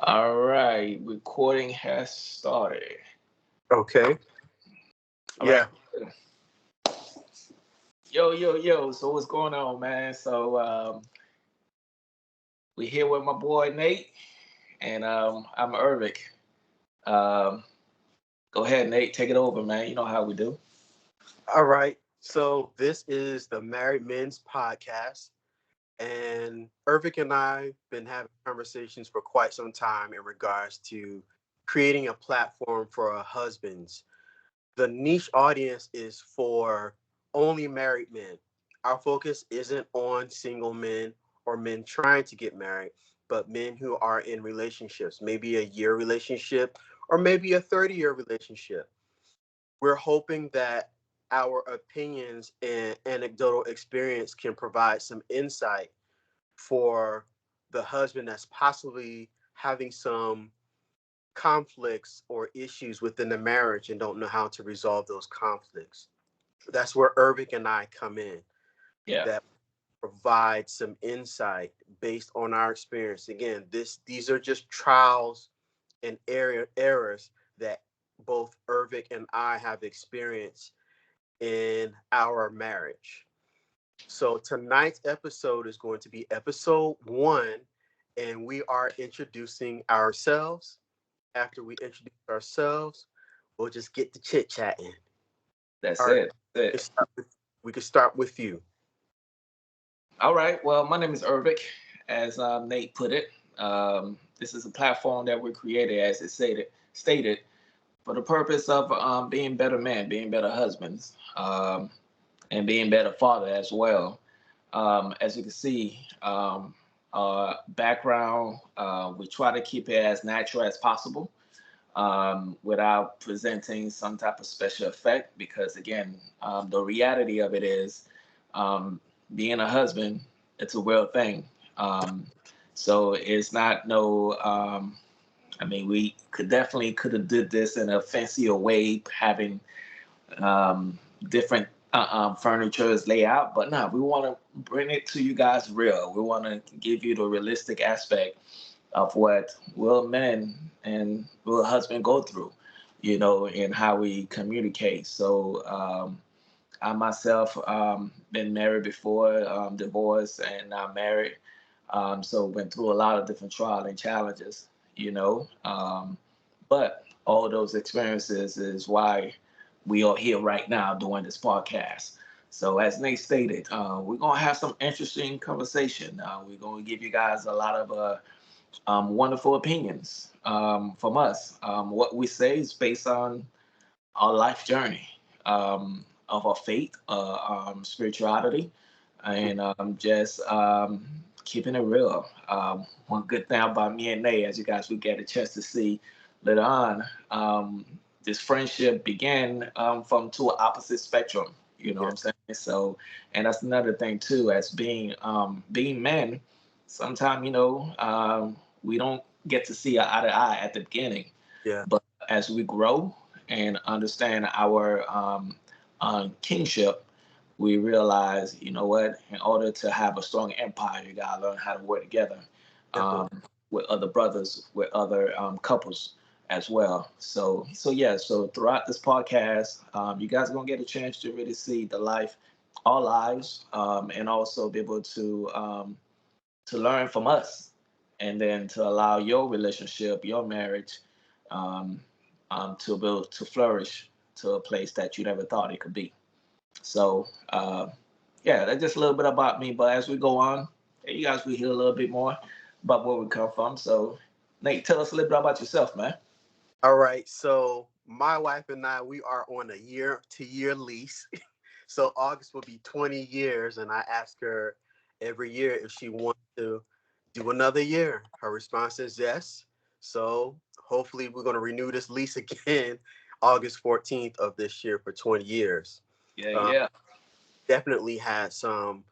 All right, recording has started. Okay. All right. Yeah. Yo, yo, yo. So what's going on, man? We here with my boy Nate, and I'm Urvik. Um, Go ahead, Nate. Take it over, man. You know how we do. All right. So this is the Married Men's Podcast. And Irvik and I have been having conversations for quite some time in regards to creating a platform for our husbands. The niche audience is for only married men. Our focus isn't on single men or men trying to get married, but men who are in relationships, maybe a year relationship or maybe a 30-year relationship. We're hoping that our opinions and anecdotal experience can provide some insight for the husband that's possibly having some conflicts or issues within the marriage and don't know how to resolve those conflicts. That's where Irvik and I come in, Yeah. that provide some insight based on our experience. Again, these are just trials and errors that both Irvik and I have experienced in our marriage. So tonight's episode is going to be episode 1, and we are introducing ourselves. After we introduce ourselves, we'll just get to chit chatting. That's All right, it. That's it. we can start with you. All right. Well, my name is Urvik, as Nate put it. This is a platform that we created, as it stated, for the purpose of being better men, being better husbands, and being better father as well. As you can see, background, we try to keep it as natural as possible without presenting some type of special effect because, again, the reality of it is um, being a husband, it's a real thing. Um, so it's not no, I mean, we could have did this in a fancier way, having different furniture's layout. But no, we want to bring it to you guys real. We want to give you the realistic aspect of what real men and real husband go through, and how we communicate. So I myself been married before, divorced, and now married. So went through a lot of different trials and challenges, but all those experiences is why we are here right now doing this podcast. So as Nate stated, we're gonna have some interesting conversation. We're gonna give you guys a lot of wonderful opinions from us. What we say is based on our life journey of our faith, spirituality, and just keeping it real. One good thing about me and Nate, as you guys will get a chance to see later on, this friendship began from two opposite spectrum. You know what Yeah. I'm saying? So, and that's another thing too, as being men. Sometimes we don't get to see eye to eye at the beginning, Yeah. but as we grow and understand our kingship, we realize, you know what, in order to have a strong empire, you got to learn how to work together Definitely. um, with other brothers, with other couples as well. So yeah, so throughout this podcast, you guys are going to get a chance to really see the life, our lives, and also be able to learn from us and then to allow your relationship, your marriage, um, to build to flourish to a place that you never thought it could be. So yeah, that's just a little bit about me. But as we go on, you guys will hear a little bit more about where we come from. So Nate, tell us a little bit about yourself, man. All right. So my wife and I, we are on a year-to-year lease. So August will be 20 years, and I ask her every year if she wants to do another year. Her response is yes. So hopefully we're going to renew this lease again August 14th of this year for 20 years. Yeah, Um, yeah, Definitely had some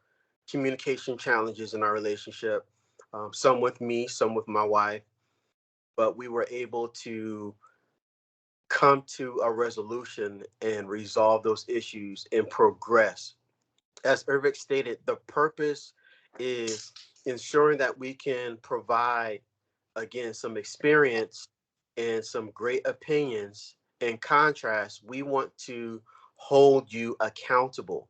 communication challenges in our relationship, some with me, some with my wife, but we were able to come to a resolution and resolve those issues and progress. As Irvik stated, the purpose is ensuring that we can provide again, some experience and some great opinions. In contrast, we want to hold you accountable.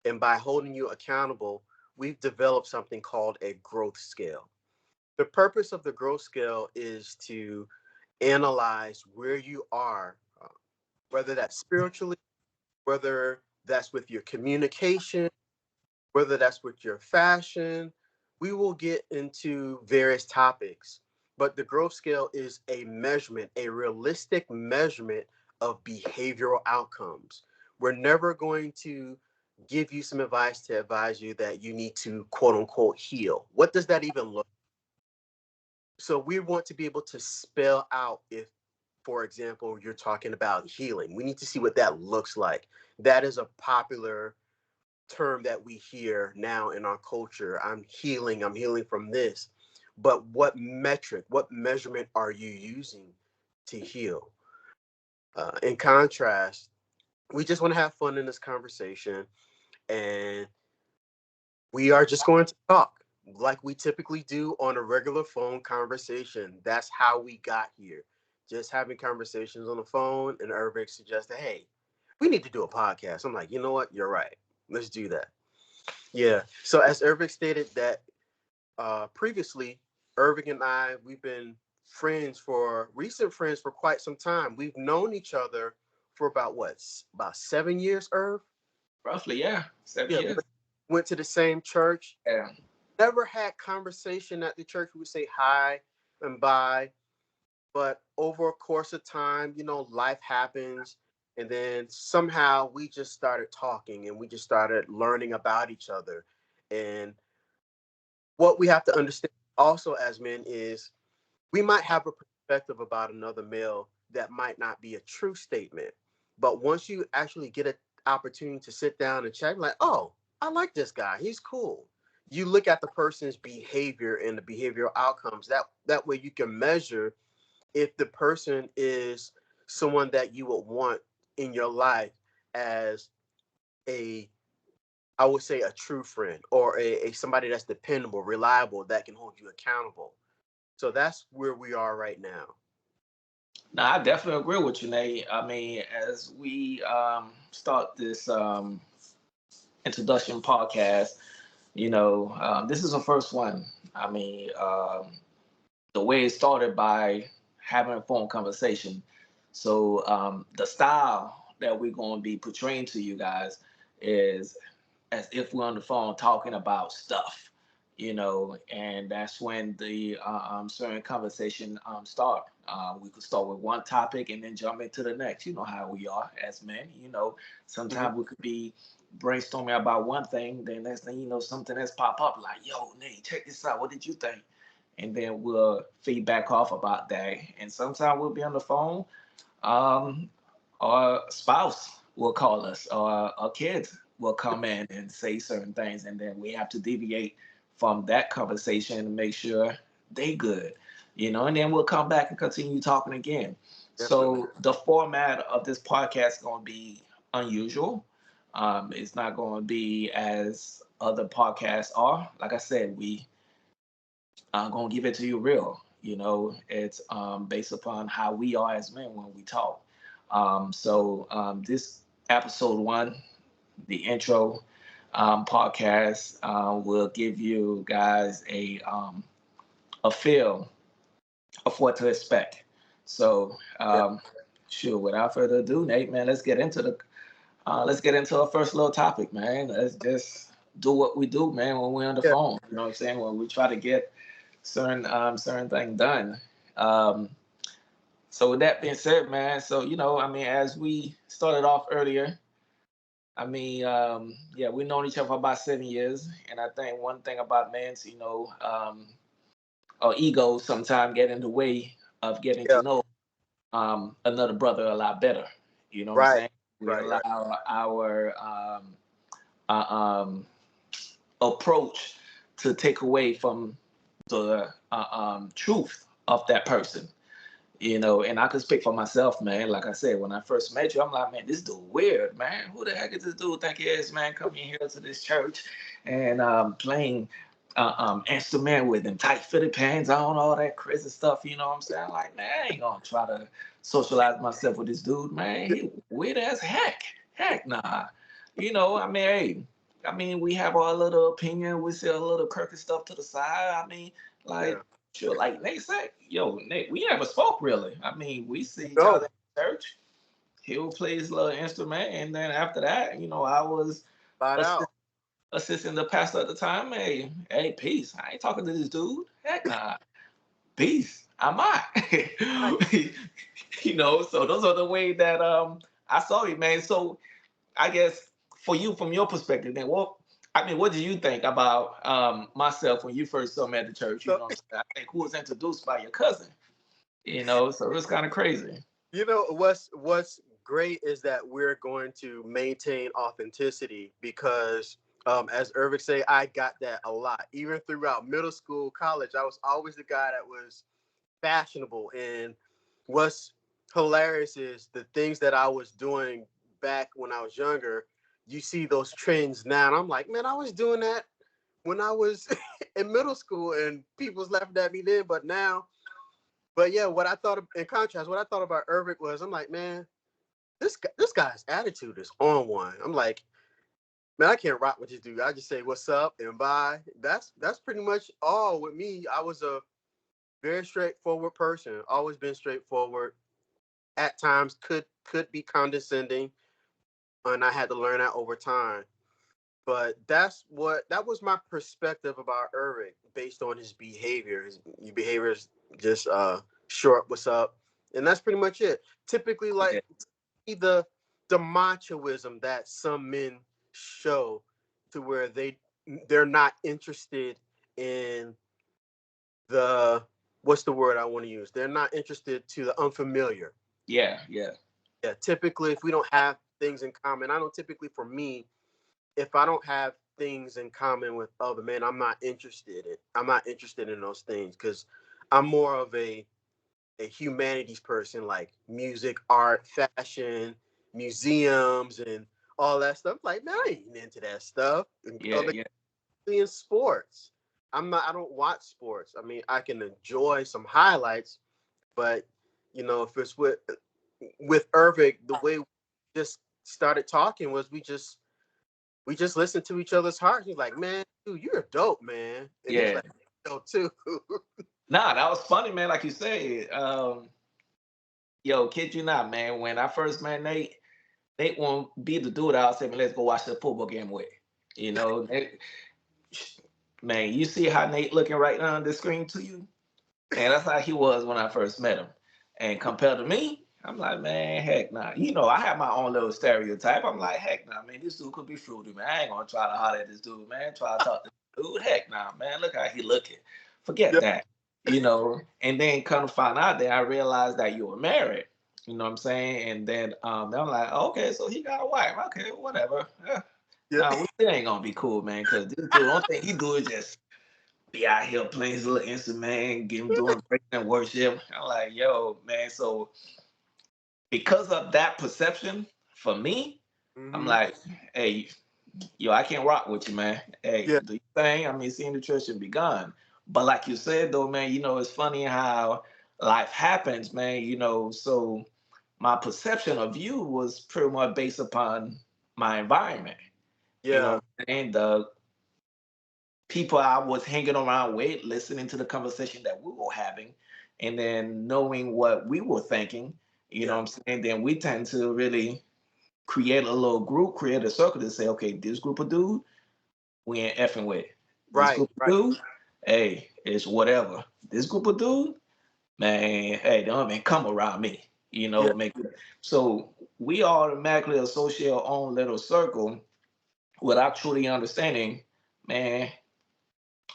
And by holding you accountable, we've developed something called a growth scale. The purpose of the growth scale is to analyze where you are, whether that's spiritually, whether that's with your communication, whether that's with your fashion. We will get into various topics, but the growth scale is a measurement, a realistic measurement of behavioral outcomes. We're never going to give you some advice to advise you that you need to quote unquote heal. What does that even look? So we want to be able to spell out if, for example, you're talking about healing. We need to see what that looks like. That is a popular term that we hear now in our culture. I'm healing from this. But what metric, what measurement are you using to heal? In contrast, we just want to have fun in this conversation, and we are just going to talk like we typically do on a regular phone conversation. That's how we got here. Just having conversations on the phone, and Irving suggested, hey, we need to do a podcast. I'm like, you know what? You're right. Let's do that. Yeah. So as Irving stated that previously, Irving and I, we've been recent friends for quite some time. We've known each other for about what, about 7 years, Irv? Roughly, yeah, 7 years. Went to the same church. Yeah. Never had conversation at the church. We would say hi and bye. But over a course of time, life happens. And then somehow we just started talking and we just started learning about each other. And what we have to understand also as men is we might have a perspective about another male that might not be a true statement. But once you actually get an opportunity to sit down and check, like, oh, I like this guy. He's cool. You look at the person's behavior and the behavioral outcomes. That way you can measure if the person is someone that you would want in your life as a, I would say, a true friend, or a somebody that's dependable, reliable, that can hold you accountable. So that's where we are right now. No, I definitely agree with you, Nate. I mean, as we start this introduction podcast, this is the first one. I mean, the way it started by having a phone conversation. So the style that we're going to be portraying to you guys is as if we're on the phone talking about stuff, and that's when the certain conversation start. We could start with one topic and then jump into the next. You know how we are as men. Sometimes we could be brainstorming about one thing, then next thing you know, something else pop up like, yo, Nate, check this out. What did you think? And then we'll feedback off about that. And sometimes we'll be on the phone. Um, our spouse will call us, or our kids will come in and say certain things, and then we have to deviate from that conversation and make sure they good, and then we'll come back and continue talking again. Definitely. So the format of this podcast is going to be unusual. It's not going to be as other podcasts are. Like I said, I'm going to give it to you real. It's based upon how we are as men when we talk. So this episode one, the intro podcast, will give you guys a feel of what to expect. So, Yeah. sure, without further ado, Nate, man, let's get into our first little topic, man. Let's just do what we do, man, when we're on the Yeah. phone. You know what I'm saying? When we try to get certain thing done. Um, so with that being said, man, so I mean, as we started off earlier, I mean, yeah, we've known each other for about 7 years, and I think one thing about men, our egos sometimes get in the way of getting to Yeah. know another brother a lot better. You know what I'm Right. saying? We Right. Right. allow our approach to take away from the truth of that person. And I can speak for myself, man. Like I said, when I first met you, I'm like, man, this dude weird, man. Who the heck is this dude think he is, man? Coming here to this church and playing instrument with them tight fitted pants on, all that crazy stuff. You know what I'm saying? Like, man, I ain't gonna try to socialize myself with this dude, man. He weird as heck. Heck nah. You know, I mean, hey, I mean, we have our little opinion. We see a little quirky stuff to the side. I mean, Yeah. like, sure, like Nate said, yo, Nate, we never spoke really. I mean, we see each No, other at church. He'll play his little instrument, and then after that, you know, I was flat out. assisting the pastor at the time. Hey, peace. I ain't talking to this dude. Heck nah. Peace. I'm out. Right. You know, so those are the way that I saw it, man. So I guess for you, from your perspective, then what do you think about myself when you first saw me at the church? You So, know what I'm saying? I think who was introduced by your cousin, you know, so it was kind of crazy. you know what's great is that we're going to maintain authenticity because as Irving say, I got that a lot. Even throughout middle school, college, I was always the guy that was fashionable. And what's hilarious is the things that I was doing back when I was younger, you see those trends now. And I'm like, man, I was doing that when I was in middle school and people's laughing at me then, but now. But yeah, what I thought in contrast, what I thought about Irving was, I'm like, man, this guy's attitude is on one. I'm like, man, I can't rock with this dude. I just say what's up and bye. That's pretty much all with me. I was a very straightforward person, always been straightforward. At times could be condescending, and I had to learn that over time. But that was my perspective about Irving based on his behavior. His behavior is just short, what's up, and that's pretty much it. Typically, like Yeah, the the machoism that some men show, to where they're not interested in the what's the word I want to use? They're not interested to the unfamiliar. yeah, yeah, Yeah, typically, if we don't have things in common, I don't typically for me, if I don't have things in common with other men, I'm not interested in those things because I'm more of a humanities person, like music, art, fashion, museums, and all that stuff. Like, man, I ain't into that stuff. And yeah, other yeah, in sports, I don't watch sports. I mean, I can enjoy some highlights, but if it's with Irving, the way we just started talking was we just listened to each other's hearts. He's like, man, dude, you're dope, man. And he's yeah. like, dope too. Nah, that was funny, man. Like you said, yo, kid you not, man. When I first met Nate, Nate won't be the dude I'll say, man, let's go watch the football game with. You know, man, you see how Nate looking right now on the screen to you? And that's how he was when I first met him. And compared to me, I'm like, man, heck nah. You know, I have my own little stereotype. I'm like, heck nah, man, this dude could be fruity, man. I ain't gonna try to holler at this dude, man. Try to talk to this dude. Heck nah, man. Look how he looking. Forget Yeah, that. You know, and then come to find out that I realized that you were married. You know what I'm saying? And then I'm like, okay, so he got a wife. Okay, whatever. yeah, No, we still ain't gonna be cool, man, because this dude, don't think he do is just be out here playing his little instrument, getting doing praise and worship. I'm like, yo, man. So because of that perception, for me, I'm hmm like, hey, yo, I can't rock with you, man. Hey, yeah, do your thing. I mean, seeing the church should be gone. But like you said, though, man, you know, it's funny how life happens, man. You know, so my perception of you was pretty much based upon my environment. You know yeah, what I'm saying? The people I was hanging around with, listening to the conversation that we were having, and then knowing what we were thinking, you know yeah. what I'm saying? Then we tend to really create a little group, create a circle to say, okay, this group of dude, we ain't effing with. This Right, group of right. dude, hey, it's whatever. This group of dude, man, hey, don't even come around me. You Yeah, know, make so we automatically associate our own little circle without truly understanding, man,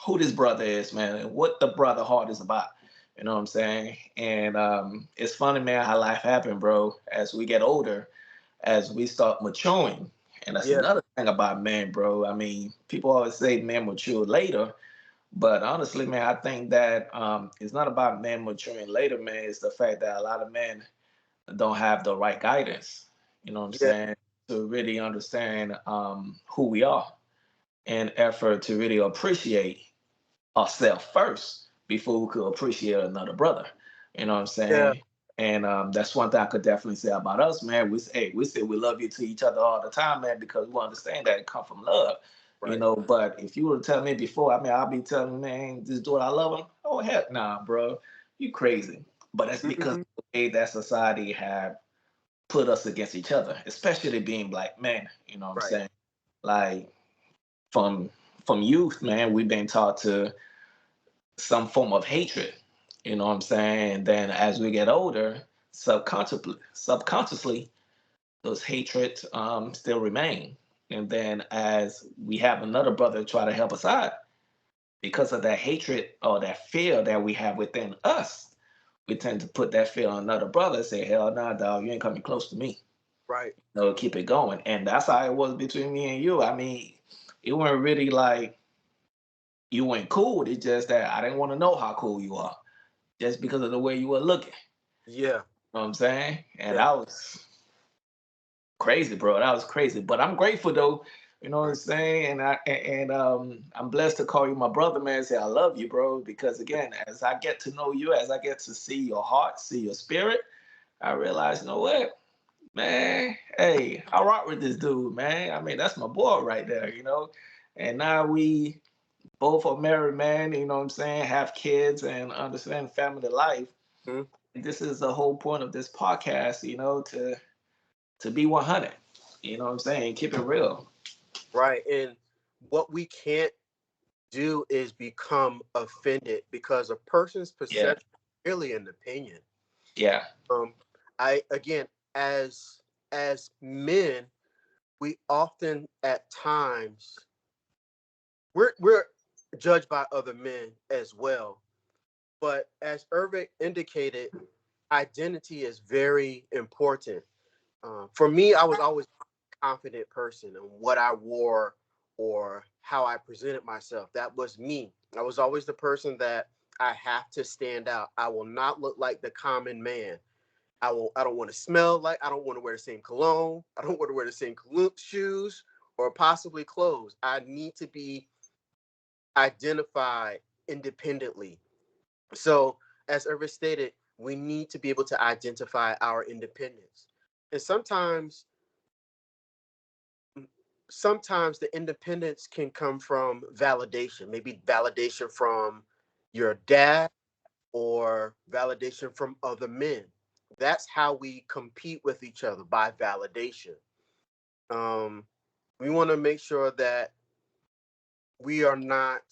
who this brother is, man, and what the brother heart is about. You know what I'm saying? And it's funny, man, how life happened, bro. As we get older, as we start maturing, and that's yeah, another thing about men, bro. I mean, people always say men mature later, but honestly, man, I think that it's not about men maturing later, man. It's the fact that a lot of men don't have the right guidance. You know what I'm yeah, saying? To really understand who we are and effort to really appreciate. ourselves first before we could appreciate another brother. You know what I'm Yeah. saying? And that's one thing I could definitely say about us, man. We say we love you to each other all the time, man, because we understand that it come from love. You Right. know, but if you were to tell me before, I mean, I'll be telling, man, this dude, I love him. Oh heck, nah, bro, you crazy. But that's because Hmm. the way that society have put us against each other, especially being black men. You know what I'm Right. saying? Like from youth, man, we've been taught to some form of hatred. You know what I'm saying? And then as we get older, subconsciously, those hatred still remain. And then as we have another brother try to help us out, because of that hatred or that fear that we have within us, we tend to put that fear on another brother and say, hell nah, dog, you ain't coming close to me. Right. No, keep it going. And that's how it was between me and you. I mean, it wasn't really like you weren't cool. It's just that I didn't want to know how cool you are just because of the way you were looking. Yeah. You know what I'm saying? And Yeah. that was crazy, bro. That was crazy. But I'm grateful though. You know what I'm Right. saying? And I'm blessed to call you my brother, man. Say I love you, bro. Because again, as I get to know you, as I get to see your heart, see your spirit, I realize, you know what, man? Hey, I rock with this dude, man. I mean, that's my boy right there, you know. And now we both are married, man. You know what I'm saying? Have kids and understand family life. Mhm. This is the whole point of this podcast, you know, to be 100. You know what I'm saying? Keep it real. Right. And what we can't do is become offended because a person's Yeah, perception is really an opinion. yeah, Um, I again, as men, we often at times we're judged by other men as well. But as Irving indicated, identity is very important. For me, I was always a confident person in what I wore or how I presented myself. That was me. I was always the person that I have to stand out. I will not look like the common man. I don't want to smell like. I don't want to wear the same cologne. I don't want to wear the same shoes or possibly clothes. I need to be identified independently. So, as Irving stated, we need to be able to identify our independence. And sometimes the independence can come from validation, maybe validation from your dad or validation from other men. That's how we compete with each other, by validation. Um, we want to make sure that we are not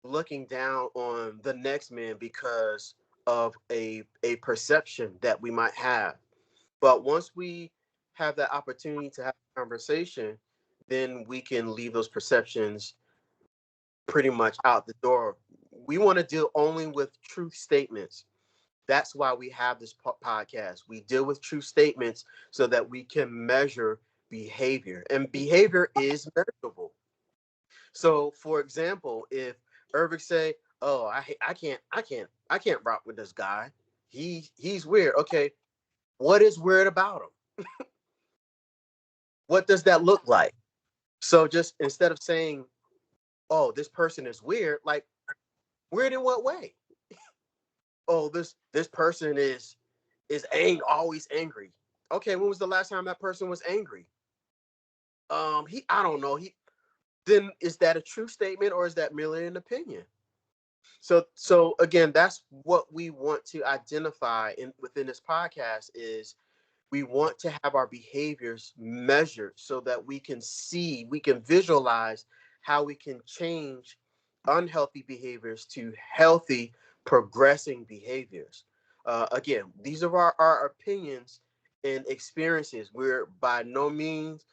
looking down on the next man because of a perception that we might have. But once we have that opportunity to have a conversation, then we can leave those perceptions pretty much out the door. We want to deal only with truth statements. That's why we have this podcast. We deal with true statements so that we can measure behavior, and behavior is measurable. So, for example, if Irving say, "Oh, I can't rock with this guy. He's weird." Okay, what is weird about him? What does that look like? So, just instead of saying, "Oh, this person is weird," like, weird in what way? Oh, this person always angry. Okay, when was the last time that person was angry? He I don't know. He Then is that a true statement or is that merely an opinion? So again, that's what we want to identify within this podcast is we want to have our behaviors measured so that we can visualize how we can change unhealthy behaviors to healthy, progressing behaviors. Again, these are our opinions and experiences. We're by no means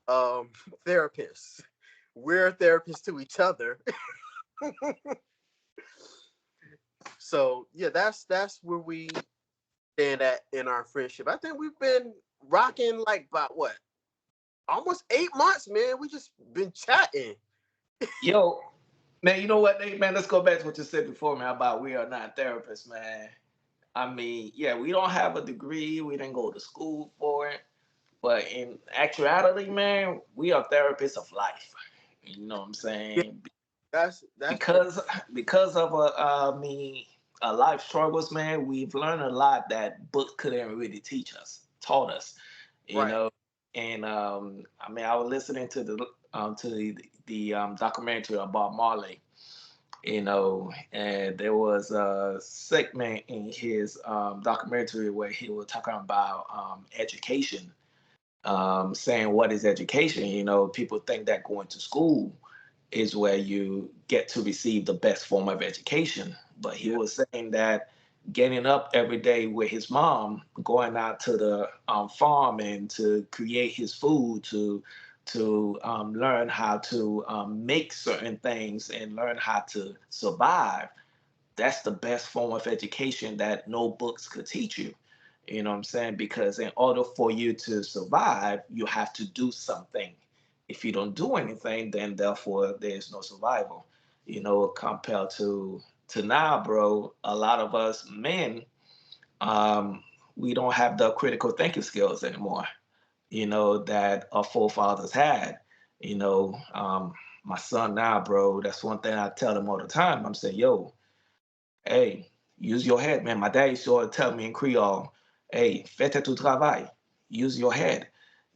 therapists. We're therapists to each other. So yeah, that's where we stand at in our friendship. I think we've been rocking like about what, almost 8 months, man. We just been chatting. yo, man. You know what, Nate, man? Let's go back to what you said before, man, about we are not therapists, man. I mean, yeah, we don't have a degree. We didn't go to school for it. But in actuality, man, we are therapists of life. You know what I'm Yeah, saying? That's because of life struggles, man. We've learned a lot that books couldn't really teach us, taught us, you right. know. And I mean, I was listening to the documentary of Bob Marley, and there was a segment in his documentary where he was talking about education, saying what is education. People think that going to school is where you get to receive the best form of education. But he Yeah, was saying that getting up every day with his mom, going out to the farm and to create his food, to learn how to make certain things and learn how to survive. That's the best form of education that no books could teach you. You know what I'm saying? Because in order for you to survive, you have to do something. If you don't do anything, then therefore there's no survival. Compared to now, bro, a lot of us men, um, we don't have the critical thinking skills anymore. That our forefathers had. My son now, bro. That's one thing I tell him all the time. I'm saying, yo, hey, use your head, man. My dad used to tell me in Creole, hey, faites tu travail. Use your head,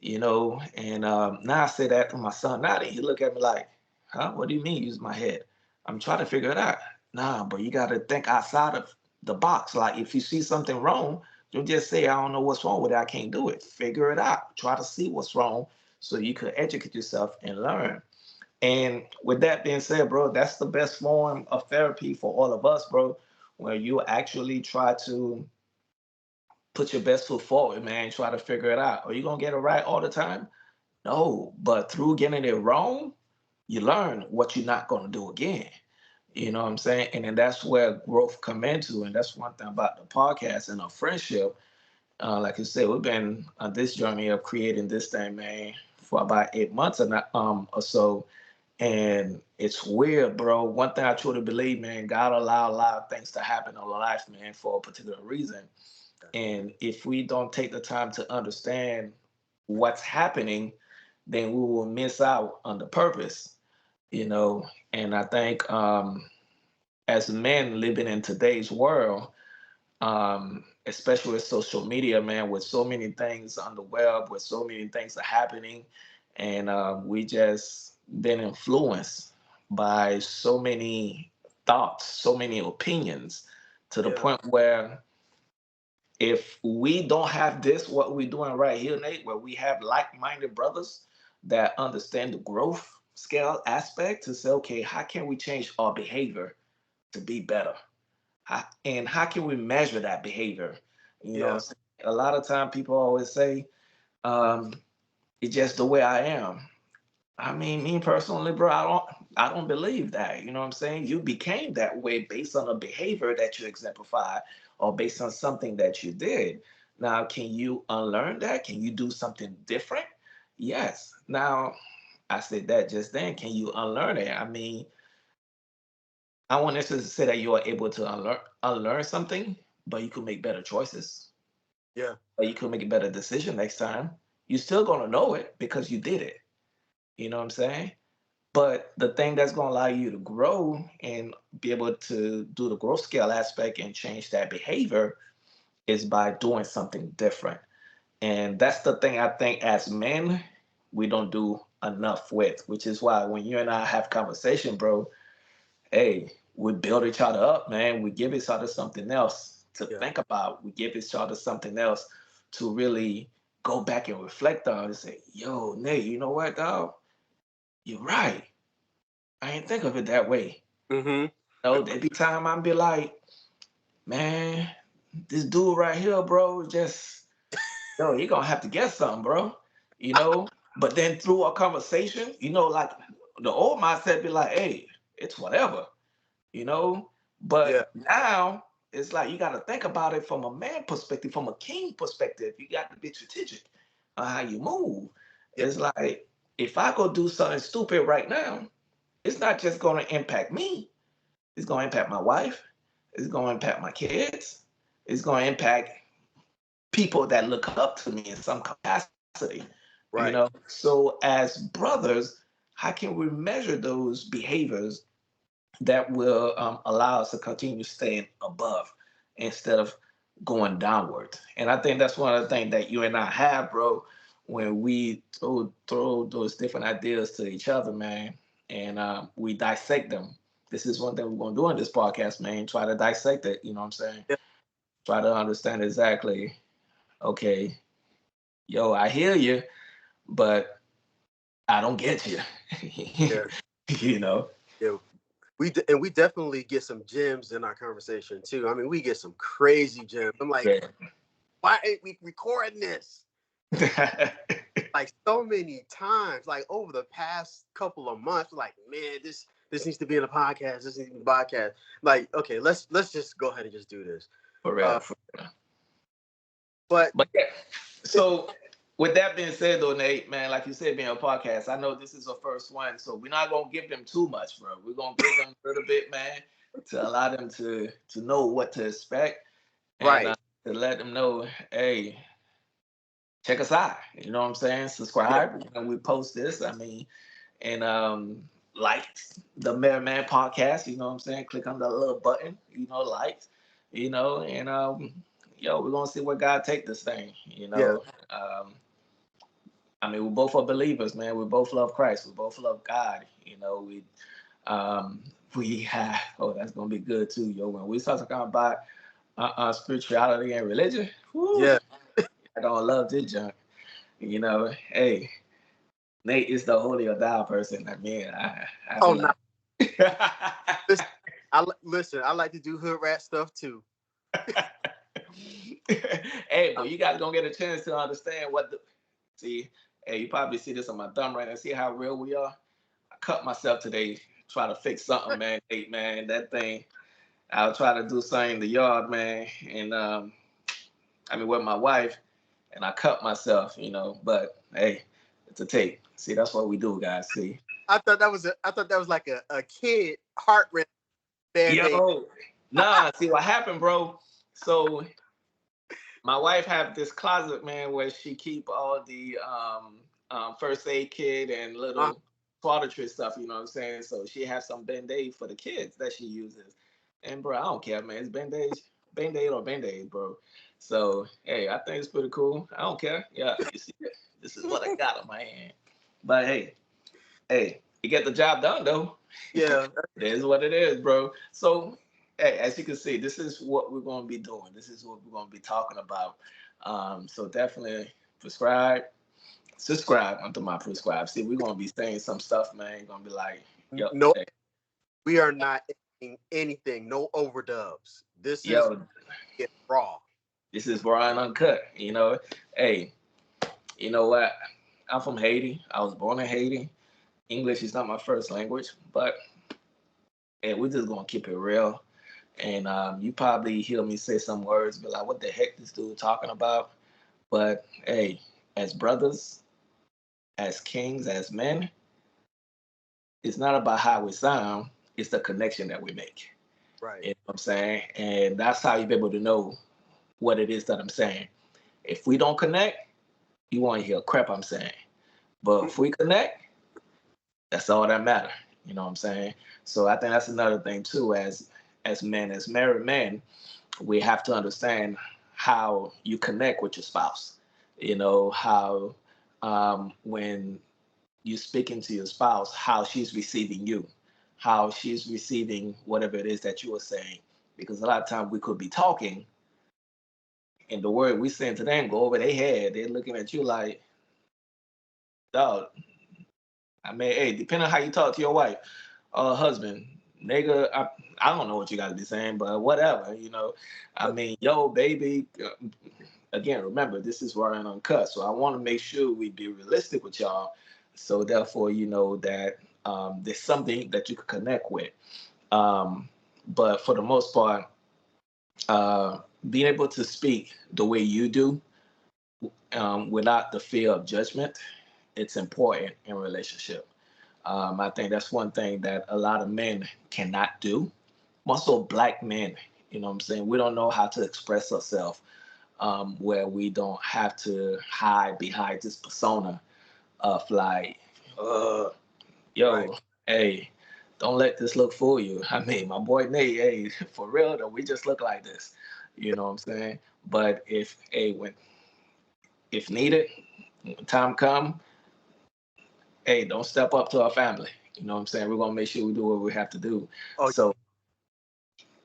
And now I say that to my son. Now he look at me like, huh? What do you mean use my head? I'm trying to figure it out. Nah, but you got to think outside of the box. Like if you see something wrong, don't just say, I don't know what's wrong with it. I can't do it. Figure it out. Try to see what's wrong so you could educate yourself and learn. And with that being said, bro, that's the best form of therapy for all of us, bro, where you actually try to put your best foot forward, man, try to figure it out. Are you going to get it right all the time? No, but through getting it wrong, you learn what you're not going to do again. You know what I'm saying? And then that's where growth come into. And that's one thing about the podcast and our friendship. Like you said, we've been on this journey of creating this thing, man, for about 8 months or so. And it's weird, bro. One thing I truly believe, man, God allow a lot of things to happen in our life, man, for a particular reason. And if we don't take the time to understand what's happening, then we will miss out on the purpose, you know. And I think as men living in today's world, especially with social media, man, with so many things on the web, with so many things are happening, and we just been influenced by so many thoughts, so many opinions, to the yeah, point where if we don't have this, what we're doing right here, Nate, where we have like-minded brothers that understand the growth scale aspect to say, okay, how can we change our behavior to be better? And how can we measure that behavior? yeah, A lot of time people always say, um, it's just the way I am. I mean, me personally, bro, I don't believe that. You know what I'm saying? You became that way based on a behavior that you exemplify or based on something that you did. Now, can you unlearn that? Can you do something different? Yes. Now, I said that just then. Can you unlearn it? I mean, I want to say that you are able to unlearn something, but you could make better choices, yeah, or you could make a better decision next time. You're still gonna know it because you did it. You know what I'm saying? But the thing that's gonna allow you to grow and be able to do the growth scale aspect and change that behavior is by doing something different. And that's the thing I think as men we don't do enough with, which is why when you and I have conversation, bro, hey, we build each other up, man. We give each other something else to yeah, think about. We give each other something else to really go back and reflect on and say, yo, Nate, you know what, dog? You're right. I ain't think of it that way. mm-hmm, There be time I'm be like, man, this dude right here, bro, just, yo, you're gonna have to get something, bro. You know? But then through our conversation, like the old mindset be like, hey, it's whatever. you know. yeah, But now it's like you got to think about it from a man perspective, from a king perspective. You got to be strategic on how you move. yeah, It's like if I go do something stupid right now, it's not just going to impact me. It's going to impact my wife. It's going to impact my kids. It's going to impact people that look up to me in some capacity. right, So as brothers, how can we measure those behaviors that will allow us to continue staying above instead of going downward. And I think that's one of the things that you and I have, bro, when we throw those different ideas to each other, man, and we dissect them. This is one thing we're going to do in this podcast, man. Try to dissect it. You know what I'm saying? Yeah. Try to understand exactly, okay, yo, I hear you, but I don't get you. Yeah. You know? Yeah. We definitely get some gems in our conversation too. I mean, we get some crazy gems. I'm like, Yeah. why ain't we recording this? Like so many times, like over the past couple of months, like, man, this needs to be in a podcast. This needs to be a podcast. Like, okay, let's just go ahead and just do this. For real. For real. But yeah. So with that being said, though, Nate, man, like you said, being a podcast, I know this is the first one, so we're not gonna give them too much, bro. We're gonna give them a little bit, man, to allow them to know what to expect, and right, to let them know, hey, check us out. You know what I'm saying? yeah, Subscribe when we post this. I mean, and like the Merry Man podcast. You know what I'm saying? Click on the little button. You know, like, you know, and yo, we're gonna see where God take this thing. You yeah. know, I mean, we both are believers, man. We both love Christ. We both love God. You know, we have. Oh, that's gonna be good too, yo. When we start talking about spirituality and religion, whew, Yeah. I don't love this junk. You know, hey, Nate is the holier thou person. I mean, I Oh be no. like, Listen, listen. I like to do hood rat stuff too. hey, but you guys gonna get a chance to understand what the see. Hey, you probably see this on my thumb right now. See how real we are. I cut myself today trying to fix something, man. Hey, man, that thing. I'll try to do something in the yard, man, and I mean with my wife, and I cut myself, you know. But hey, it's a tape. See, that's what we do, guys. See. I thought that was like a kid heart rate band-aid. Yo, nah. See what happened, bro. So my wife have this closet, man, where she keep all the first aid kit and Uh, little toiletry stuff. You know what I'm saying? So she has some band-aid for the kids that she uses. And bro, I don't care, man. It's band-aid or band-aid, bro. So hey, I think it's pretty cool. I don't care. Yeah, you see it? This is what I got on my hand. But hey, you get the job done though. yeah. It is what it is, bro. So, hey, as you can see, this is what we're going to be doing. This is what we're going to be talking about. So definitely subscribe onto my prescribe. See, we're going to be saying some stuff, man. You're going to be like, yo, No, hey, we are not editing anything. No overdubs. This is yo, it raw. this is Brian Uncut. You know, hey, you know what? I'm from Haiti. I was born in Haiti. English is not my first language, but hey, we're just going to keep it real. And you probably hear me say some words, be like, what the heck this dude talking about? But hey, as brothers, as kings, as men, it's not about how we sound, it's the connection that we make. Right. You know what I'm saying? And that's how you be able to know what it is that I'm saying. If we don't connect, you won't hear crap I'm saying. But if we connect, that's all that matter. You know what I'm saying? So I think that's another thing too, as men, as married men, we have to understand how you connect with your spouse. You know, how when you speaking to your spouse, how she's receiving you, how she's receiving whatever it is that you are saying. Because a lot of times we could be talking and the word we saying to them go over their head. They're looking at you like, dog, I mean, hey, depending on how you talk to your wife or husband, nigga, I don't know what you got to be saying, but whatever, you know. I mean, yo, baby, again, remember, this is Ryan Uncut. So I want to make sure we be realistic with y'all. So therefore, you know that there's something that you can connect with. But for the most part, being able to speak the way you do without the fear of judgment, it's important in relationship. I think that's one thing that a lot of men cannot do. Also, black men, you know what I'm saying? We don't know how to express ourselves where we don't have to hide behind this persona of like, uh, Right. yo, hey. Don't let this look fool you. I mean, my boy Nate, hey, for real though, we just look like this. You know what I'm saying? But if needed, when time come, hey, don't step up to our family. You know what I'm saying? We're gonna make sure we do what we have to do. Oh, So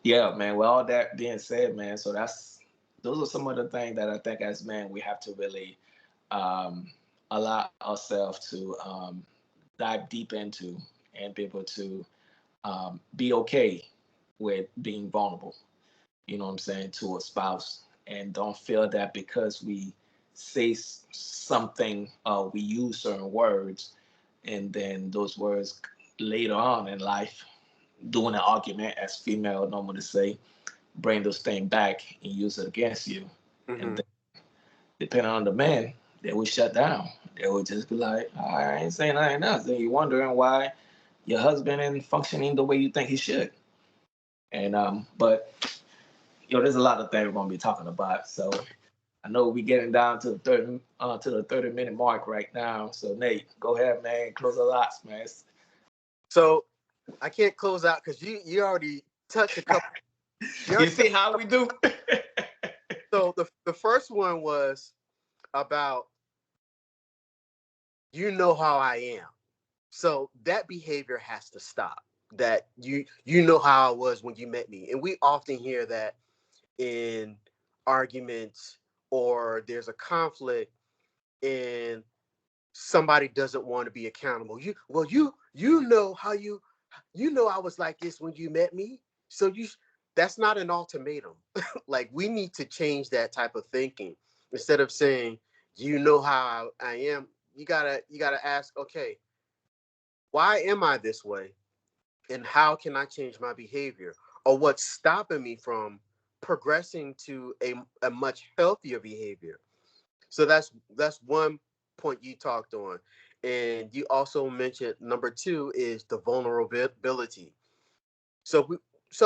yeah, man. With all that being said, man, so those are some of the things that I think as men we have to really um, allow ourselves to dive deep into and be able to be okay with being vulnerable. You know what I'm saying, to a spouse, and don't feel that because we say something, we use certain words, and then those words later on in life, during an argument, as female normally say, bring those things back and use it against you. And mhm. then, depending on the man, they will shut down. They will just be like, "Oh, I ain't saying nothing else." Then you're wondering why your husband ain't functioning the way you think he should. And but there's a lot of things we're gonna be talking about. So I know we're getting down to the 30-minute mark right now. So Nate, go ahead, man. Close the lots, man. So I can't close out because you already touched a couple. You You already see how we do? So the first one was about you know how I am. So that behavior has to stop. That you know how I was when you met me. And we often hear that in arguments or there's a conflict and somebody doesn't want to be accountable. You know how you know I was like this when you met me. So that's not an ultimatum. Like we need to change that type of thinking. Instead of saying, you know how I am, you gotta ask, okay, why am I this way? And how can I change my behavior? Or what's stopping me from progressing to a much healthier behavior? So that's one point you talked on. And you also mentioned number two is the vulnerability. So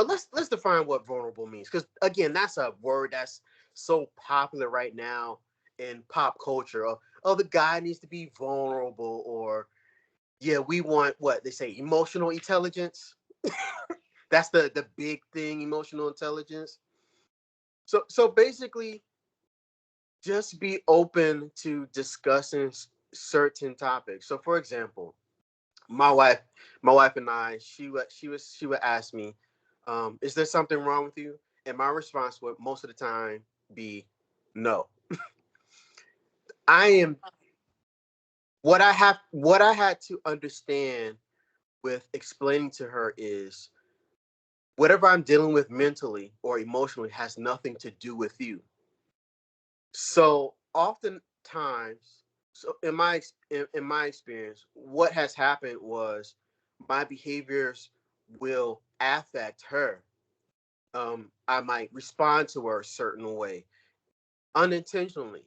let's define what vulnerable means. Because again, that's a word that's so popular right now in pop culture. Oh, the guy needs to be vulnerable, or yeah, we want what they say, emotional intelligence. That's the big thing, emotional intelligence. So basically, just be open to discussing certain topics. So, for example, my wife, my wife and I, she would ask me, "Is there something wrong with you?" And my response would most of the time be, "No." I am what I had to understand with explaining to her is whatever I'm dealing with mentally or emotionally has nothing to do with you. So oftentimes, so in my experience, what has happened was my behaviors will affect her. I might respond to her a certain way unintentionally,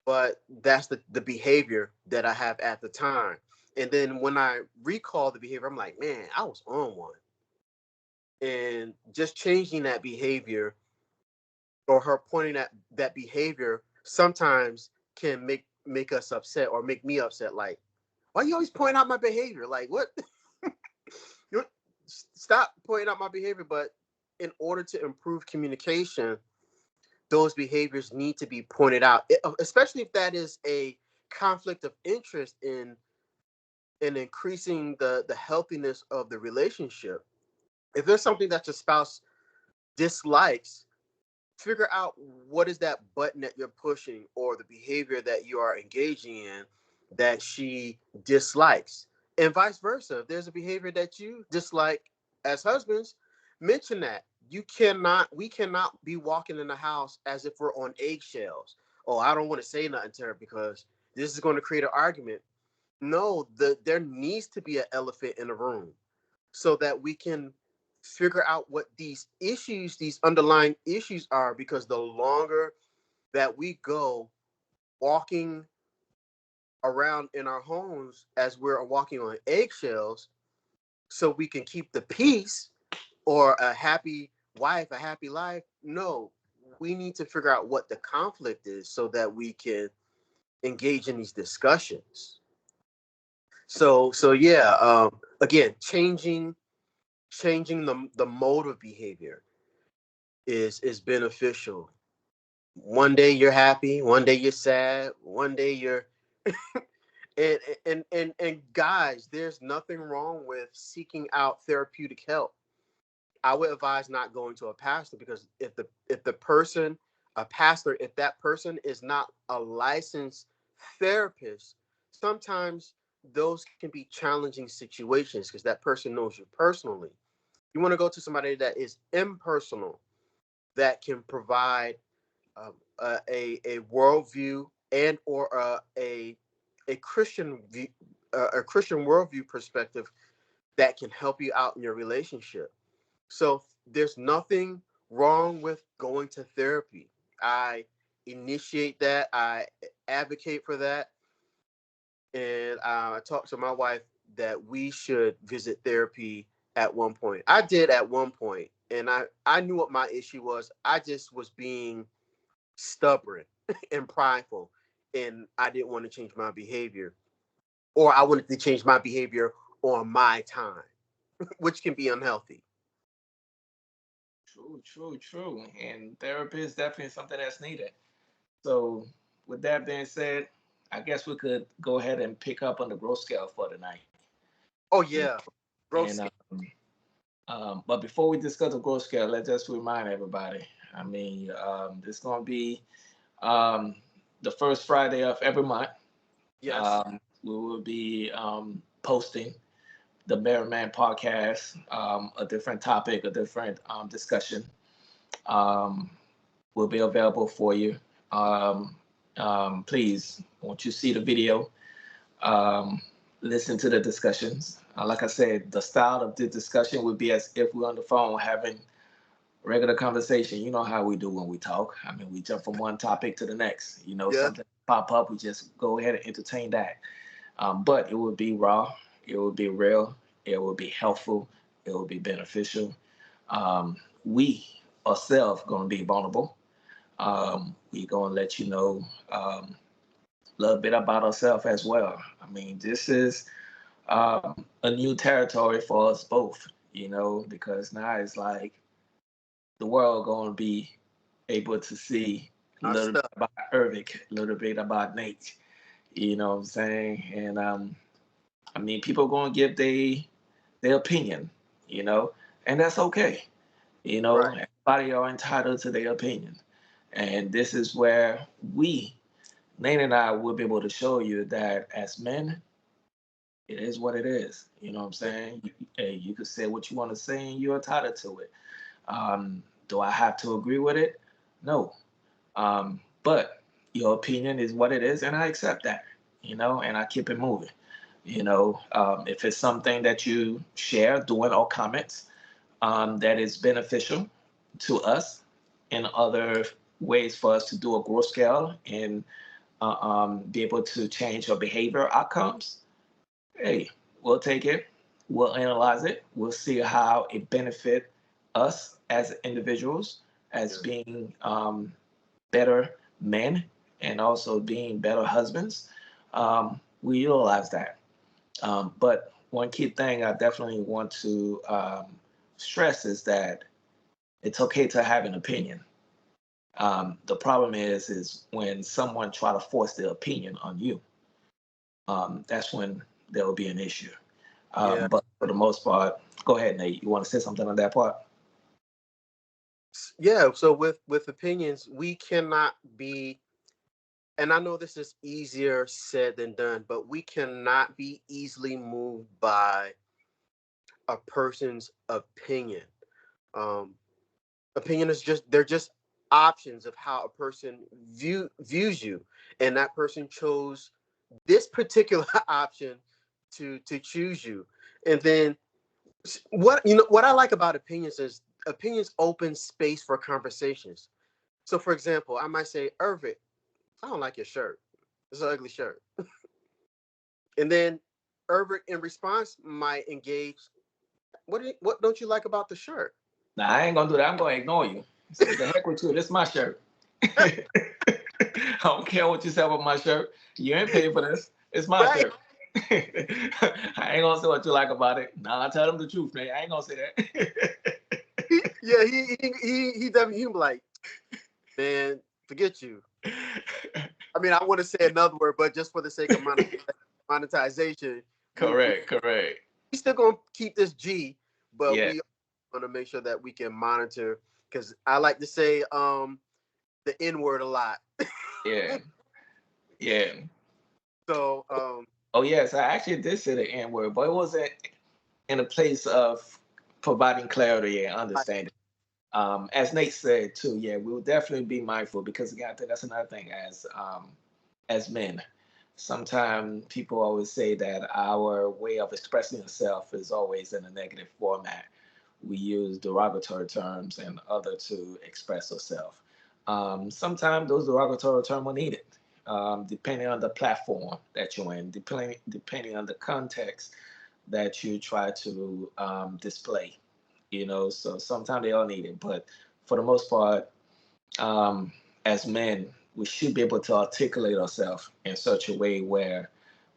but that's the behavior that I have at the time. And then when I recall the behavior, I'm like, man, I was on one. And just changing that behavior or her pointing at that behavior sometimes can make us upset or make me upset. Like, why you always point out my behavior? Like, what? you Stop pointing out my behavior. But in order to improve communication, those behaviors need to be pointed out, especially if that is a conflict of interest in increasing the healthiness of the relationship. If there's something that your spouse dislikes, figure out what is that button that you're pushing or the behavior that you are engaging in that she dislikes, and vice versa. If there's a behavior that you dislike, as husbands, mention that. We cannot be walking in the house as if we're on eggshells. Oh, I don't want to say nothing to her because this is going to create an argument. No, there needs to be an elephant in the room so that we can figure out what these underlying issues are, because the longer that we go walking around in our homes as we're walking on eggshells, so we can keep the peace or a happy wife, a happy life. No, we need to figure out what the conflict is so that we can engage in these discussions. So yeah. Again, changing the mode of behavior is beneficial. One day you're happy, one day you're sad, one day you're and guys, there's nothing wrong with seeking out therapeutic help. I would advise not going to a pastor, because if the person, a pastor, if that person is not a licensed therapist, sometimes those can be challenging situations because that person knows you personally. You want to go to somebody that is impersonal, that can provide a worldview and or a Christian view, a Christian worldview perspective that can help you out in your relationship. So there's nothing wrong with going to therapy. I initiate that. I advocate for that, and I talked to my wife that we should visit therapy at one point. I did at one point, and I knew what my issue was. I just was being stubborn and prideful, and I didn't want to change my behavior, or I wanted to change my behavior on my time, which can be unhealthy. True, true, true. And therapy is definitely something that's needed. So, with that being said, I guess we could go ahead and pick up on the growth scale for tonight. Oh Yeah. yeah, And gross. but before we discuss the growth scale, let's just remind everybody. I mean, this is going to be um, the first Friday of every month. Yes. We will be posting the Merriman podcast, a different topic, a different discussion. Um, will be available for you. Um, Please, once you see the video, um, listen to the discussions. Like I said, the style of the discussion would be as if we're on the phone having regular conversation. You know how we do when we talk. I mean, we jump from one topic to the next. You know, Yeah. something pop up, we just go ahead and entertain that. But it would be raw, it would be real, it would be helpful, it would be beneficial. We ourselves gonna be vulnerable. We gonna let you know a little bit about ourselves as well. I mean, this is a new territory for us both, you know, because now it's like the world gonna be able to see a Our little bit stuff. about Ervic, a little bit about Nate. You know what I'm saying? And I mean, people gonna give their opinion, you know, and that's okay. You know, Right. everybody are entitled to their opinion, and this is where we, Nate and I, will be able to show you that as men, it is what it is. You know what I'm Yeah. saying? Hey, you can say what you want to say, and you're entitled to it. Do I have to agree with it? No. But your opinion is what it is, and I accept that. You know, and I keep it moving. You know, if it's something that you share, doing or comments that is beneficial to us in other ways for us to do a growth scale and be able to change our behavior outcomes, hey, we'll take it, we'll analyze it, we'll see how it benefit us as individuals, as Yeah. being better men and also being better husbands. We utilize that. But one key thing I definitely want to stress is that it's okay to have an opinion. The problem is when someone try to force their opinion on you. That's when there will be an issue. Yeah. But for the most part, go ahead, Nate. You want to say something on that part? Yeah. So with opinions, we cannot be, and I know this is easier said than done, but we cannot be easily moved by a person's opinion. Um, Opinion is just, they're just options of how a person views you, and that person chose this particular option to choose you. And then what, what I like about opinions is opinions open space for conversations. So for example, I might say, Irvin, I don't like your shirt, it's an ugly shirt. And then Irvin in response might engage, what don't you like about the shirt? Nah, I ain't gonna do that. I'm gonna ignore you. Say the heck with you. This is my shirt. I don't care what you say about my shirt. You ain't paid for this. It's my Right. shirt. I ain't gonna say what you like about it. Nah, tell them the truth, man. I ain't gonna say that. Yeah, he definitely he be like, man, forget you. I mean, I want to say another word, but just for the sake of monetization, we Correct. we still gonna keep this G, but Yeah, we want to make sure that we can monitor because I like to say the N word a lot. yeah, yeah. So Oh yes, I actually did say the N word, but it wasn't in a place of providing clarity and understanding. As Nate said too, yeah, we will definitely be mindful because again, I think that's another thing as men. Sometimes people always say that our way of expressing ourselves is always in a negative format. We use derogatory terms and other to express ourselves. Sometimes those derogatory terms are needed, depending on the platform that you're in, depending on the context that you try to display. So sometimes they are needed, but for the most part, as men, we should be able to articulate ourselves in such a way where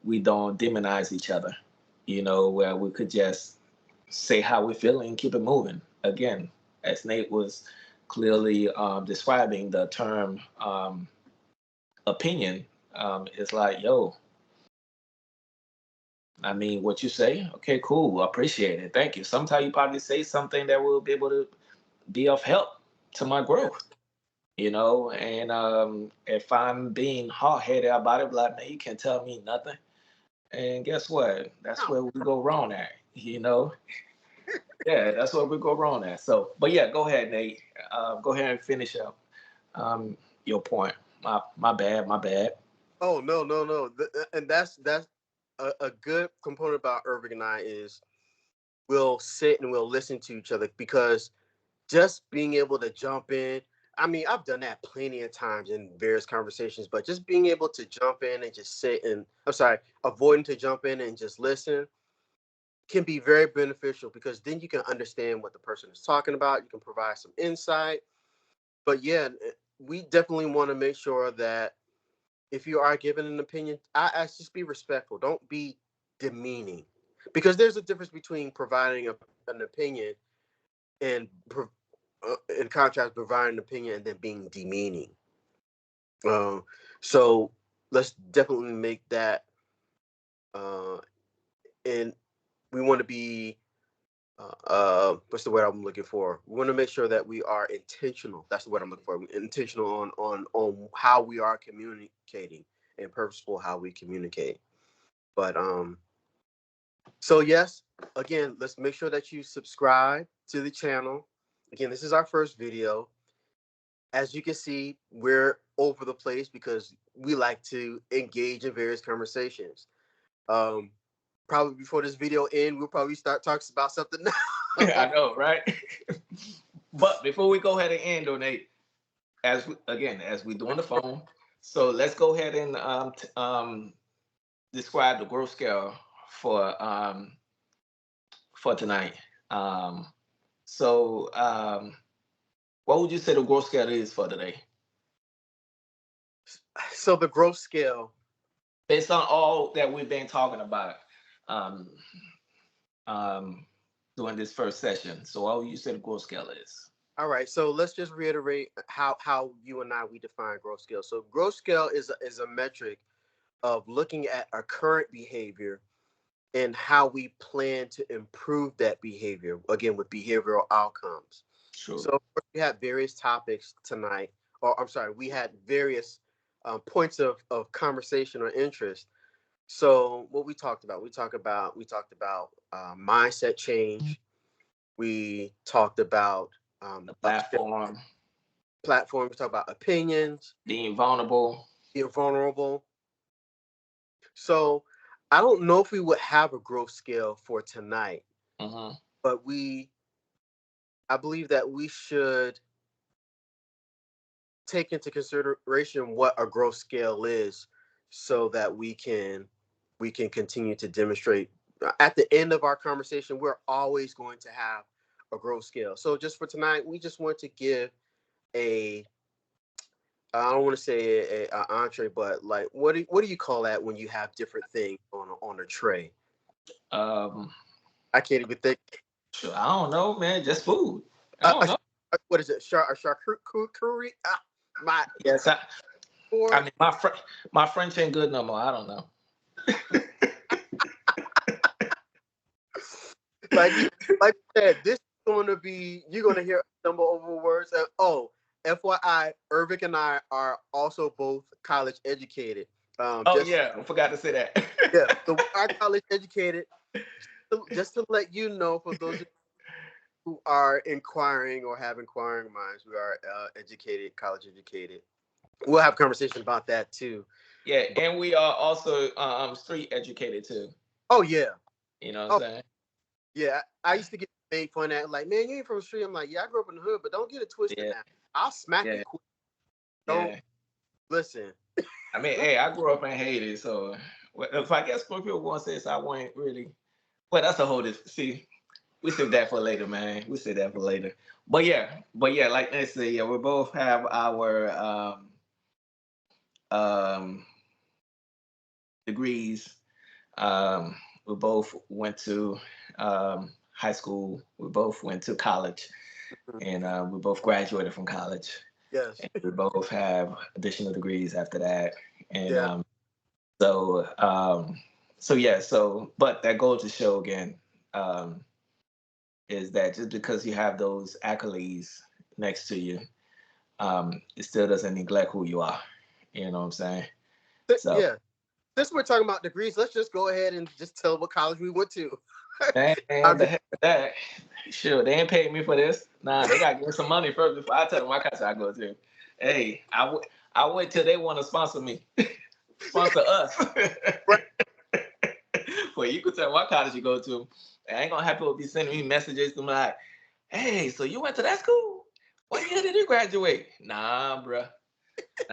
we don't demonize each other, where we could just say how we feel and keep it moving. Again, as Nate was clearly describing the term opinion, it's like, yo, I mean, what you say, okay, cool, appreciate it, thank you. Sometimes you probably say something that will be able to be of help to my growth. And if I'm being hard-headed about it, like, man, you can't tell me nothing. And guess what? That's where we go wrong at. Yeah, that's where we go wrong at. So, but yeah, go ahead, Nate. Go ahead and finish up your point. My bad, my bad. oh no, and that's a good component about Irving and I is we'll sit and we'll listen to each other because just being able to jump in. I mean, I've done that plenty of times in various conversations, but just being able to jump in and just sit and I'm sorry, avoiding to jump in and just listen can be very beneficial because then you can understand what the person is talking about. You can provide some insight. But yeah, we definitely want to make sure that if you are giving an opinion, I ask just be respectful. Don't be demeaning because there's a difference between providing an opinion and in contrast providing an opinion and then being demeaning. Um, so let's definitely make that. And we want to be. What's the word I'm looking for? We want to make sure that we are intentional. That's the word I'm looking for. Intentional on how we are communicating and purposeful how we communicate. But so yes, again, let's make sure that you subscribe to the channel. Again, this is our first video. As you can see, we're over the place because we like to engage in various conversations. Um, Probably before this video ends, we'll probably start talking about something now. I know, right? But before we go ahead and end, donate as we do on the phone. So let's go ahead and describe the growth scale for tonight. Um, so, what would you say the growth scale is for today? So the growth scale. Based on all that we've been talking about um, um, during this first session. So what would you say the growth scale is? All right. So let's just reiterate how you and I we define growth scale. So growth scale is a metric of looking at our current behavior and how we plan to improve that behavior. Again, with behavioral outcomes. True. So we had various topics tonight, or I'm sorry, we had various points of conversation or interest. So what we talked about mindset change. We talked about The platform, platforms. We talked about opinions, being vulnerable. being vulnerable. So I don't know if we would have a growth scale for tonight, Hmm. but I believe that we should take into consideration what a growth scale is so that we can continue to demonstrate at the end of our conversation we're always going to have a growth scale. So just for tonight we just want to give a I don't want to say a entree, but like what do you call that when you have different things on a tray? Um, I can't even think. sure, I don't know, man. Just food. I Uh, don't a, know. what is it? A charcuterie? My Yes, I or mean my French ain't good no more. I don't know. like you like you said, this is going to be you're going to hear stumble over words. Oh, FYI, Irving and I are also both college educated. Oh Just yeah, I forgot to say that. yeah, so we are college educated. Just to let you know, for those who are inquiring or have inquiring minds, we are educated, college educated. We'll have conversation about that too. Yeah, But, and we are also street educated too. oh yeah, You know what I'm oh saying? yeah. I used to get made fun at like, man, you ain't from the street. I'm like, yeah, I grew up in the hood, but don't get it twisted Yeah, now. I'll smack you yeah, quick. Don't yeah. listen. I mean, hey, I grew up in Haiti, so if I guess what people want to say is I wasn't really. Well, that's a whole different. See, we save that for later, man. We save that for later. But yeah, like I say, yeah, we both have our um, degrees. Um, we both went to high school. We both went to college, and we both graduated from college. Yes. And we both have additional degrees after that. And Yeah. so, so yeah, so but that goes to show again um, is that just because you have those accolades next to you, it still doesn't neglect who you are. You know what I'm saying? So, Yeah. Since we're talking about degrees, let's just go ahead and just tell what college we went to. man, I the mean, heck with that. Sure, they ain't paid me for this. Nah, they got to give some money first before I tell them what college I go to. Hey, I wait till they want to sponsor me, sponsor us. right. Well, you could tell what college you go to. I ain't gonna have people be sending me messages to me like, "Hey, so you went to that school? What year did you graduate?" Nah, bruh.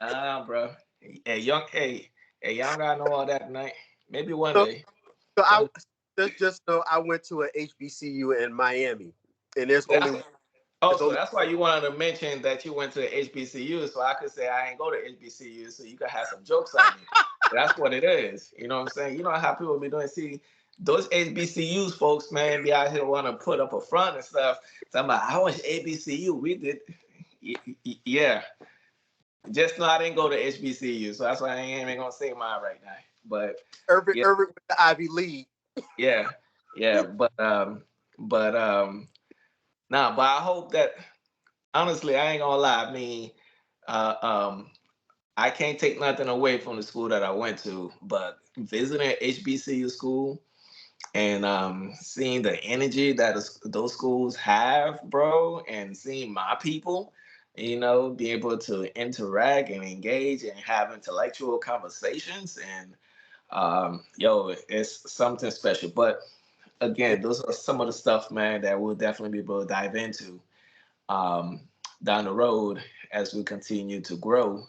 Nah, bruh. Hey, y'all gotta know all that tonight. Maybe one So, day. so I One just know I went to a HBCU in Miami, and there's day. only Oh, there's so only that's why you wanted to mention that you went to HBCU, so I could say I ain't go to HBCU, so you could have some jokes on me. That's what it is. You know what I'm saying? You know how people be doing. See, those HBCUs folks, man, be out here want to put up a front and stuff. So I'm like, I was HBCU. We did, yeah. Just know I didn't go to HBCU, so that's why I ain't even gonna say mine right now. But yeah, Irving with the Ivy League. yeah, yeah. But nah. But I hope that honestly, I ain't gonna lie. I mean, uh, um, I can't take nothing away from the school that I went to, but visiting HBCU school and seeing the energy that those schools have, bro, and seeing my people, be able to interact and engage and have intellectual conversations, and yo, it's something special. But Yeah. again, those are some of the stuff, man, that we'll definitely be able to dive into um, down the road as we continue to grow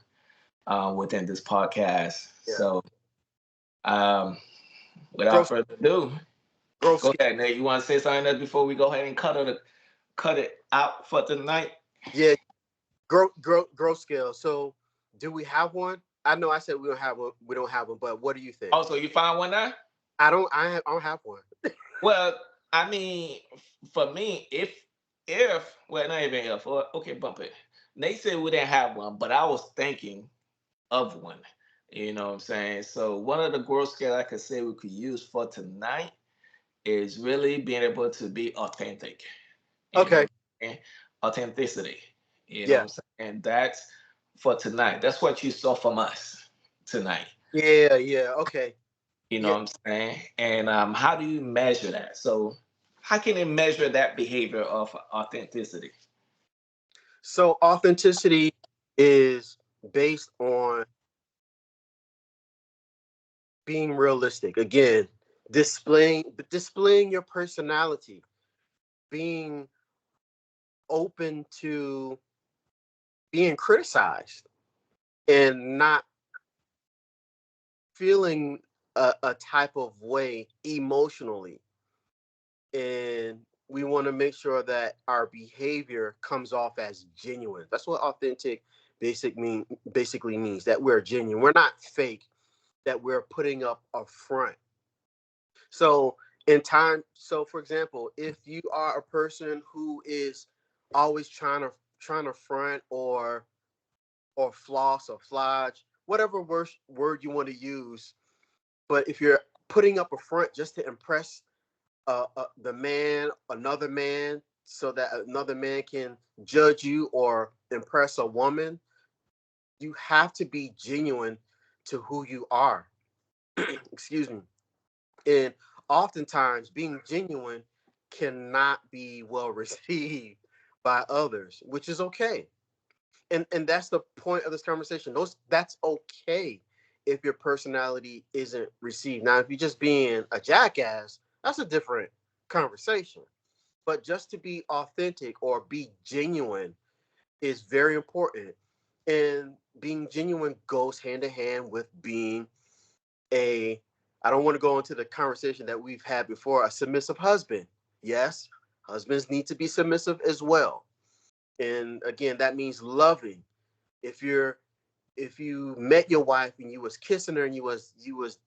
within this podcast. Yeah. So, um, without Gross, further ado, gross. go ahead, Nate. You want to say something else before we go ahead and cut it out for tonight? Yeah. Gross scale. So, do we have one? I know I said we don't have one. We don't have one, but what do you think? Also, you find one now? I don't. I don't have one. Well, I mean, for me, if well, not even if. Okay, bump it. Nate said we didn't have one, but I was thinking of one. You know what I'm saying? So one of the growth scale I could say we could use for tonight is really being able to be authentic. You know Okay. what I'm saying? Authenticity. You know what Yeah. I'm saying? And that's for tonight. That's what you saw from us tonight. Yeah. Yeah. Okay. You know Yeah. what I'm saying? And how do you measure that? So how can you measure that behavior of authenticity? So authenticity is based on being realistic. Again, displaying your personality, being open to being criticized, and not feeling a type of way emotionally. And we want to make sure that our behavior comes off as genuine. That's what authentic basically means that we're genuine. We're not fake, that we're putting up a front. So so for example, if you are a person who is always trying to front or floss or flodge, whatever word you want to use, but if you're putting up a front just to impress another man, so that another man can judge you or impress a woman, you have to be genuine to who you are. Excuse me. And oftentimes, being genuine cannot be well received by others, which is okay. And that's the point of this conversation. That's okay if your personality isn't received. Now, if you're just being a jackass, that's a different conversation. But just to be authentic or be genuine is very important. And being genuine goes hand in hand with being a, I don't want to go into the conversation that we've had before, a submissive husband. Yes, husbands need to be submissive as well. And again, that means loving. If you met your wife and you was kissing her and you was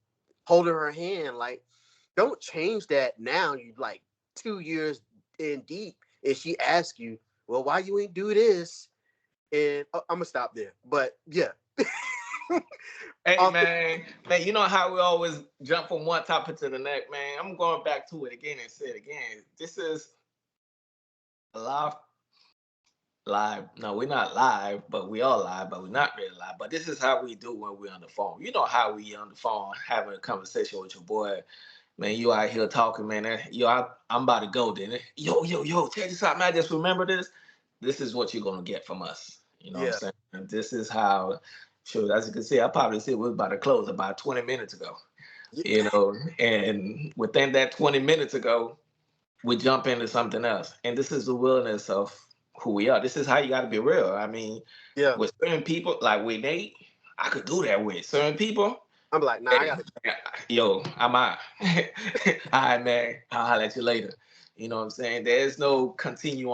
holding her hand, like, don't change that now. You like 2 years in deep, and she asks you, well, why you ain't do this? And I'm gonna stop there. But yeah. Hey man, you know how we always jump from one topic to the next, man. I'm going back to it again and say it again. This is a live. No, we're not live, but we are live, but we're not really live. But this is how we do when we're on the phone. You know how we on the phone having a conversation with your boy. Man, you out here talking, man. I'm about to go, then. Yo, check this out, man. Just remember this. This is what you're gonna get from us. You know what I'm Yeah. saying? And this is how, sure, as you can see, I probably said we was about to close about 20 minutes ago. You know, and within that 20 minutes ago, we jump into something else. And this is the realness of who we are. This is how you gotta be real. I mean, Yeah. with certain people, like with Nate, I could do that with certain people. I'm like, nah, I Hey, got yo, I'm out. All right, man. I'll holler at you later. You know what I'm saying? There's no continue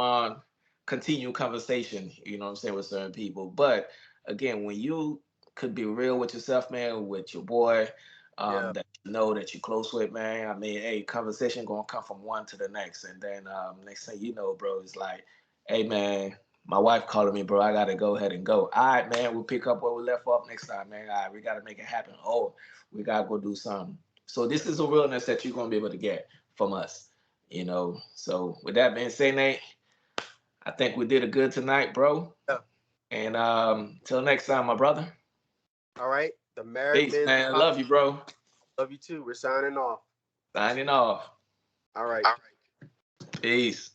conversation, you know what I'm saying, with certain people. But again, when you could be real with yourself, man, with your boy, yeah. that you know that you're close with, man. I mean, hey, conversation gonna come from one to the next. And then next thing you know, bro, it's like, hey man, my wife calling me, bro. I gotta go ahead and go. All right, man. We'll pick up where we left off next time, man. All right, we gotta make it happen. Oh, we gotta go do something. So this is a realness that you're gonna be able to get from us, you know. So with that being said, Nate, I think we did a good tonight, bro. Yeah. And till next time, my brother. All right. The Married Peace, Men man. Podcast. Love you, bro. Love you too. We're signing off. Signing off. All right. Peace.